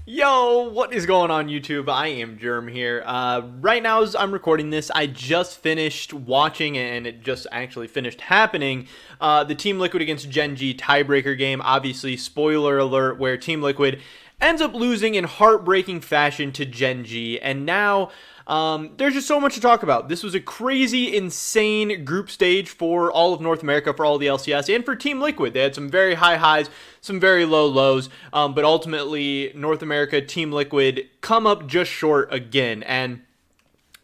Yo, what is going on YouTube? I am Germ here. Right now as I'm recording this, I just finished watching, and it just actually finished happening, the Team Liquid against Gen G tiebreaker game. Obviously, spoiler alert, where Team Liquid ends up losing in heartbreaking fashion to Gen G, and now there's just so much to talk about. This was a crazy, insane group stage for all of North America, for all of the LCS, and for Team Liquid. They had some very high highs, some very low lows, but ultimately, North America, Team Liquid come up just short again. And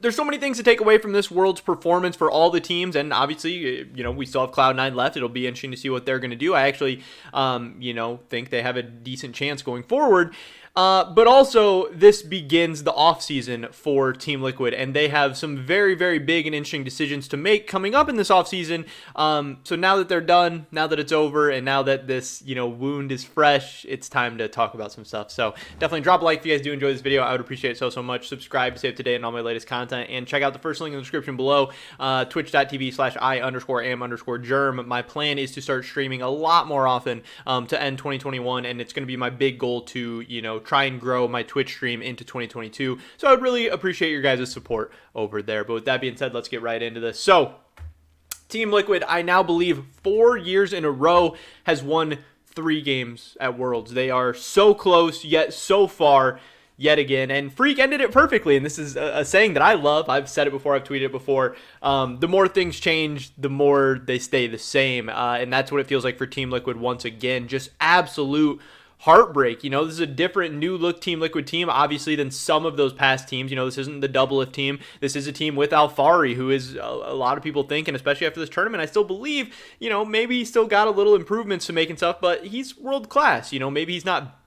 there's so many things to take away from this World's performance for all the teams, and obviously, we still have Cloud9 left. It'll be interesting to see what they're going to do. I actually, think they have a decent chance going forward. But also, this begins the offseason for Team Liquid, and they have some very, very big and interesting decisions to make coming up in this offseason. So now that they're done, now that it's over, and now that this, wound is fresh, it's time to talk about some stuff. So definitely drop a like if you guys do enjoy this video. I would appreciate it so much. Subscribe to stay up to date on all my latest content, and check out the first link in the description below, twitch.tv/I_am_germ. My plan is to start streaming a lot more often to end 2021, and it's going to be my big goal to, try and grow my Twitch stream into 2022. So I would really appreciate your guys' support over there. But with that being said, let's get right into this. So, Team Liquid, I now believe 4 years in a row, has won 3 games at Worlds. They are so close, yet so far, yet again. And Freak ended it perfectly. And this is a saying that I love. I've said it before. I've tweeted it before. The more things change, the more they stay the same. And that's what it feels like for Team Liquid once again. Just absolute heartbreak. This is a different new look Team Liquid team, obviously, than some of those past teams. This isn't the Doublelift team. This is a team with Alfari, who is a lot of people think, and especially after this tournament, I still believe, maybe he's still got a little improvements to make and stuff, but he's world class. Maybe he's not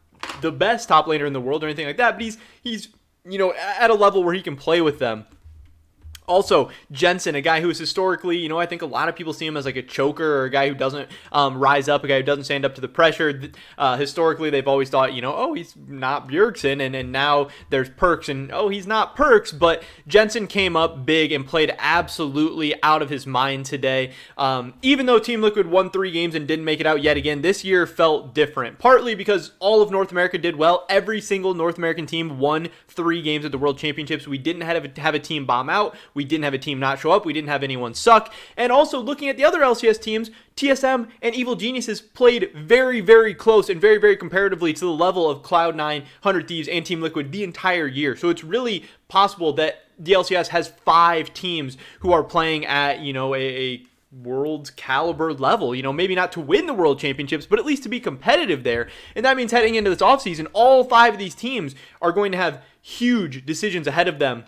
the best top laner in the world or anything like that, but he's at a level where he can play with them. Also, Jensen, a guy who is historically, I think a lot of people see him as like a choker, or a guy who doesn't rise up, a guy who doesn't stand up to the pressure. Historically, they've always thought, oh, he's not Bjergsen, and now there's Perks, and oh, he's not Perks, but Jensen came up big and played absolutely out of his mind today. Even though Team Liquid won 3 games and didn't make it out yet again, this year felt different, partly because all of North America did well. Every single North American team won 3 games at the World Championships. We didn't have a team bomb out. We didn't have a team not show up. We didn't have anyone suck. And also, looking at the other LCS teams, TSM and Evil Geniuses played very, very close and very, very comparatively to the level of Cloud9, 100 Thieves, and Team Liquid the entire year. So it's really possible that the LCS has 5 teams who are playing at, a world caliber level, maybe not to win the World Championships, but at least to be competitive there. And that means heading into this offseason, all 5 of these teams are going to have huge decisions ahead of them,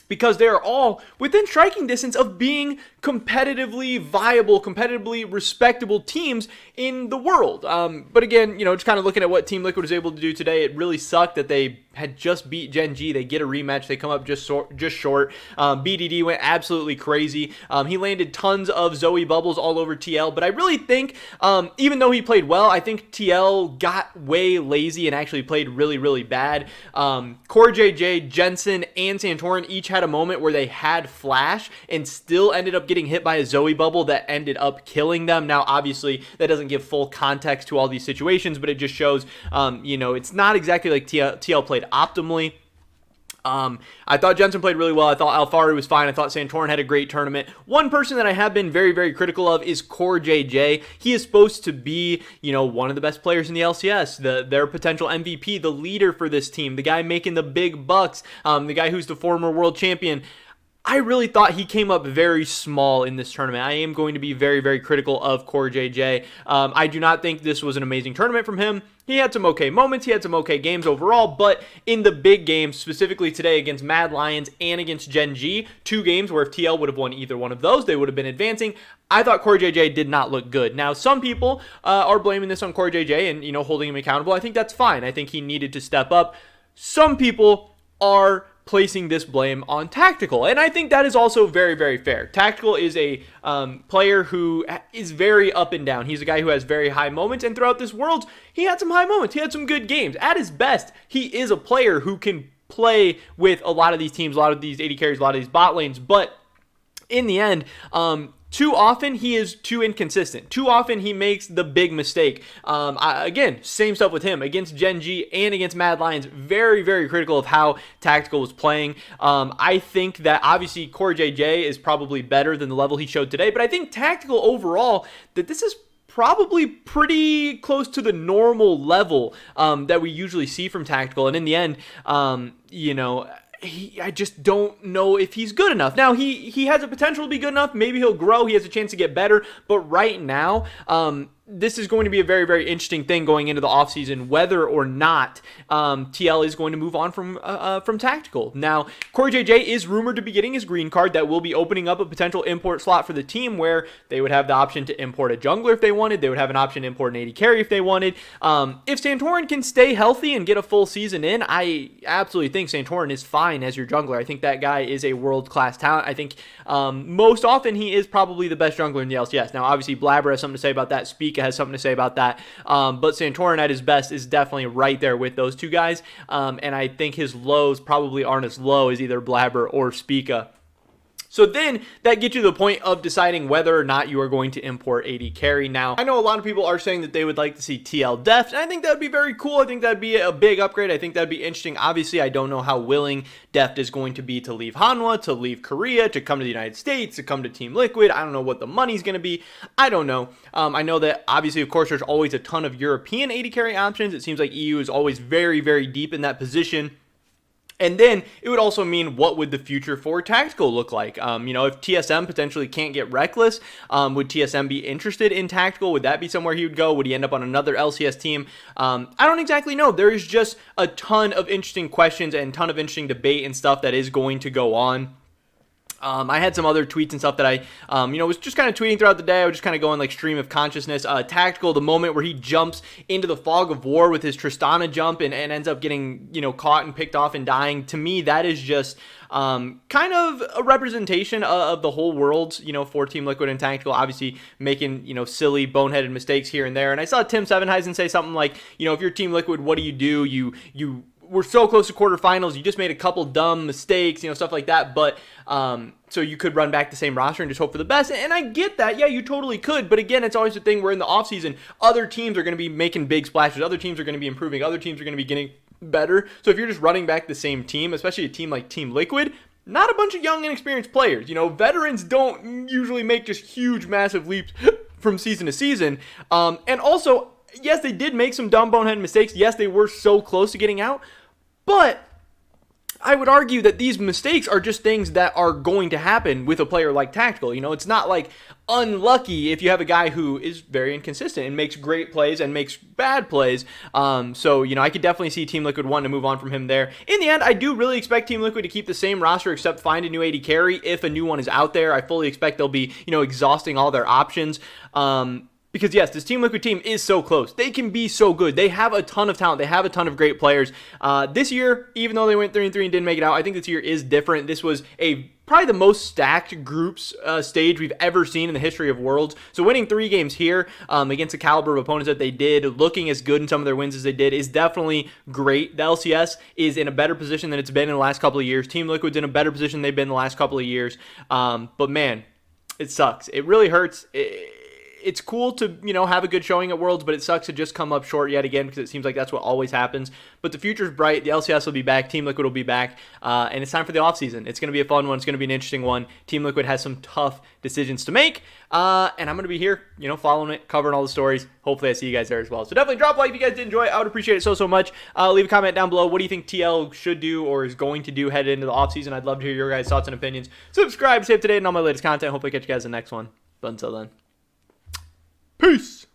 because they are all within striking distance of being competitively viable, competitively respectable teams in the world. But again, just kind of looking at what Team Liquid was able to do today, it really sucked that they had just beat Gen G. They get a rematch. They come up just short. BDD went absolutely crazy. He landed tons of Zoe bubbles all over TL, but I really think, even though he played well, I think TL got way lazy and actually played really, really bad. Core JJ, Jensen, and Santorin each had a moment where they had flash and still ended up getting hit by a Zoe bubble that ended up killing them. Now, obviously, that doesn't give full context to all these situations, but it just shows, it's not exactly like TL played optimally. I thought Jensen played really well. I thought Alfari was fine. I thought Santorin had a great tournament. One person that I have been very, very critical of is Core JJ. He is supposed to be, one of the best players in the LCS, their potential MVP, the leader for this team, the guy making the big bucks, the guy who's the former world champion. I really thought he came up very small in this tournament. I am going to be very, very critical of Core JJ. I do not think this was an amazing tournament from him. He had some okay moments. He had some okay games overall, but in the big games, specifically today against Mad Lions and against Gen G, 2 games where if TL would have won either one of those, they would have been advancing. I thought Core JJ did not look good. Now, some people are blaming this on Core JJ and, holding him accountable. I think that's fine. I think he needed to step up. Some people are placing this blame on Tactical, and I think that is also very, very fair. Tactical is a player who is very up and down. He's a guy who has very high moments, and throughout this World, he had some high moments. He had some good games. At his best, he is a player who can play with a lot of these teams, a lot of these AD carries, a lot of these bot lanes, but in the end, too often he is too inconsistent. Too often he makes the big mistake. Again, same stuff with him against Gen G and against Mad Lions. Very, very critical of how Tactical was playing. I think that obviously Core JJ is probably better than the level he showed today, but I think Tactical overall, that this is probably pretty close to the normal level that we usually see from Tactical. And in the end, I just don't know if he's good enough. Now, he has a potential to be good enough. Maybe he'll grow. He has a chance to get better. But right now, this is going to be a very, very interesting thing going into the offseason, whether or not TL is going to move on from Tactical. Now, Corey JJ is rumored to be getting his green card. That will be opening up a potential import slot for the team where they would have the option to import a jungler if they wanted. They would have an option to import an AD carry if they wanted. If Santorin can stay healthy and get a full season in, I absolutely think Santorin is fine as your jungler. I think that guy is a world-class talent. I think most often he is probably the best jungler in the LCS. Now, obviously, Blabber has something to say about that. Speak has something to say about that. But Santorin at his best is definitely right there with those two guys. And I think his lows probably aren't as low as either Blabber or Spica. So then that gets you to the point of deciding whether or not you are going to import AD carry. Now, I know a lot of people are saying that they would like to see TL Deft, and I think that would be very cool. I think that would be a big upgrade. I think that would be interesting. Obviously, I don't know how willing Deft is going to be to leave Hanwha, to leave Korea, to come to the United States, to come to Team Liquid. I don't know what the money's going to be. I don't know. I know that obviously, of course, there's always a ton of European AD carry options. It seems like EU is always very, very deep in that position. And then it would also mean, what would the future for Tactical look like? If TSM potentially can't get Reckless, would TSM be interested in Tactical? Would that be somewhere he would go? Would he end up on another LCS team? I don't exactly know. There is just a ton of interesting questions and a ton of interesting debate and stuff that is going to go on. I had some other tweets and stuff that I, was just kind of tweeting throughout the day. I was just kind of going like stream of consciousness. Tactical, the moment where he jumps into the fog of war with his Tristana jump and ends up getting, caught and picked off and dying. To me, that is just kind of a representation of the whole world, for Team Liquid and Tactical, obviously making, silly, boneheaded mistakes here and there. And I saw Tim Sevenheisen say something like, if you're Team Liquid, what do? You we're so close to quarterfinals. You just made a couple dumb mistakes, stuff like that. But so you could run back the same roster and just hope for the best. And I get that. Yeah, you totally could. But again, it's always the thing where in the offseason, other teams are going to be making big splashes. Other teams are going to be improving. Other teams are going to be getting better. So if you're just running back the same team, especially a team like Team Liquid, not a bunch of young, inexperienced players. Veterans don't usually make just huge, massive leaps from season to season. And also, yes, they did make some dumb bonehead mistakes. Yes, they were so close to getting out. But I would argue that these mistakes are just things that are going to happen with a player like Tactical. It's not like unlucky if you have a guy who is very inconsistent and makes great plays and makes bad plays. So I could definitely see Team Liquid wanting to move on from him there. In the end, I do really expect Team Liquid to keep the same roster except find a new AD carry if a new one is out there. I fully expect they'll be, exhausting all their options. Because yes, this Team Liquid team is so close. They can be so good. They have a ton of talent. They have a ton of great players. This year, even though they went 3-3 and didn't make it out, I think this year is different. This was probably the most stacked groups stage we've ever seen in the history of Worlds. So winning 3 games here against the caliber of opponents that they did, looking as good in some of their wins as they did, is definitely great. The LCS is in a better position than it's been in the last couple of years. Team Liquid's in a better position than they've been in the last couple of years. But man, it sucks. It really hurts. It's cool to, have a good showing at Worlds, but it sucks to just come up short yet again because it seems like that's what always happens. But the future's bright. The LCS will be back. Team Liquid will be back. And it's time for the offseason. It's going to be a fun one. It's going to be an interesting one. Team Liquid has some tough decisions to make. And I'm going to be here, following it, covering all the stories. Hopefully I see you guys there as well. So definitely drop a like if you guys did enjoy it. I would appreciate it so much. Leave a comment down below. What do you think TL should do or is going to do headed into the offseason? I'd love to hear your guys' thoughts and opinions. Subscribe, stay up to date on all my latest content. Hopefully catch you guys in the next one. But until then, peace.